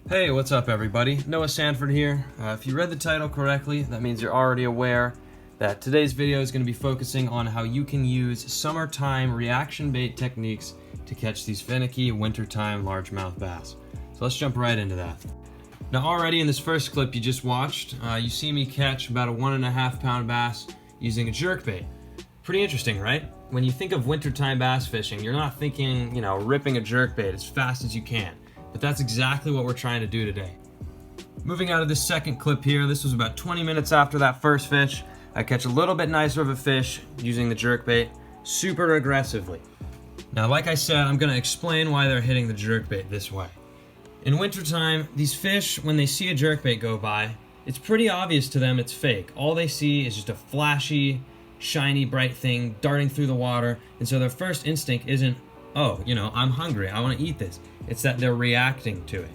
Hey, what's up everybody? Noah Sanford here. If you read the title correctly, that means you're already aware that today's video is going to be focusing on how you can use summertime reaction bait techniques to catch these finicky wintertime largemouth bass. So let's jump right into that. Now already in this first clip you just watched, you see me catch about a 1.5 pound bass using a jerkbait. Pretty interesting, right? When you think of wintertime bass fishing, you're not thinking, ripping a jerkbait as fast as you can. But that's exactly what we're trying to do today. Moving out of this second clip here, this was about 20 minutes after that first fish. I catch a little bit nicer of a fish using the jerkbait super aggressively. Now, like I said, I'm gonna explain why they're hitting the jerkbait this way. In wintertime, these fish, when they see a jerkbait go by, it's pretty obvious to them it's fake. All they see is just a flashy, shiny, bright thing darting through the water, and so their first instinct isn't, oh, I'm hungry, I want to eat this. It's that they're reacting to it.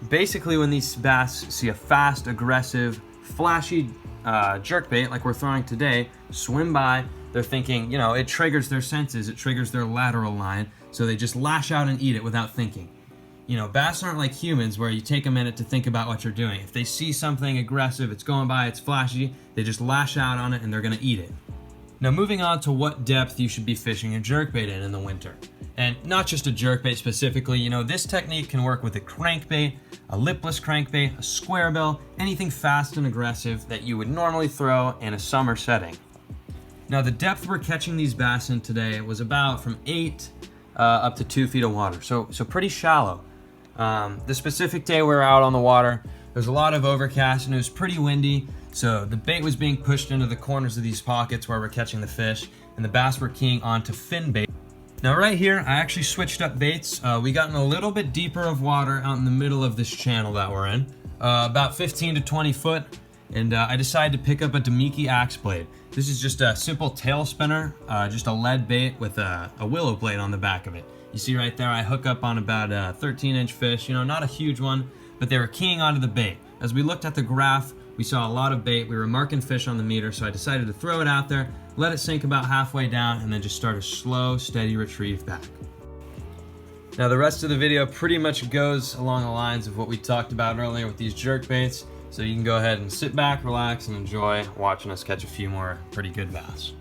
Basically, when these bass see a fast, aggressive, flashy jerkbait like we're throwing today swim by, they're thinking, it triggers their senses, it triggers their lateral line, so they just lash out and eat it without thinking. Bass aren't like humans where you take a minute to think about what you're doing. If they see something aggressive, it's going by, it's flashy, they just lash out on it and they're gonna eat it. Now moving on to what depth you should be fishing a jerkbait in the winter. And not just a jerkbait specifically, this technique can work with a crankbait, a lipless crankbait, a square bill, anything fast and aggressive that you would normally throw in a summer setting. Now the depth we're catching these bass in today was about from 8 up to 2 feet of water, so pretty shallow. The specific day we were out on the water, there was a lot of overcast and it was pretty windy, so the bait was being pushed into the corners of these pockets where we're catching the fish, and the bass were keying onto fin bait. Now right here, I actually switched up baits. We got in a little bit deeper of water out in the middle of this channel that we're in, about 15 to 20 foot, and I decided to pick up a Damiki axe blade. This is just a simple tail spinner, just a lead bait with a willow blade on the back of it. You see right there, I hook up on about a 13-inch fish, not a huge one, but they were keying onto the bait. As we looked at the graph, we saw a lot of bait. We were marking fish on the meter, so I decided to throw it out there, let it sink about halfway down, and then just start a slow, steady retrieve back. Now the rest of the video pretty much goes along the lines of what we talked about earlier with these jerk baits, so you can go ahead and sit back, relax, and enjoy watching us catch a few more pretty good bass.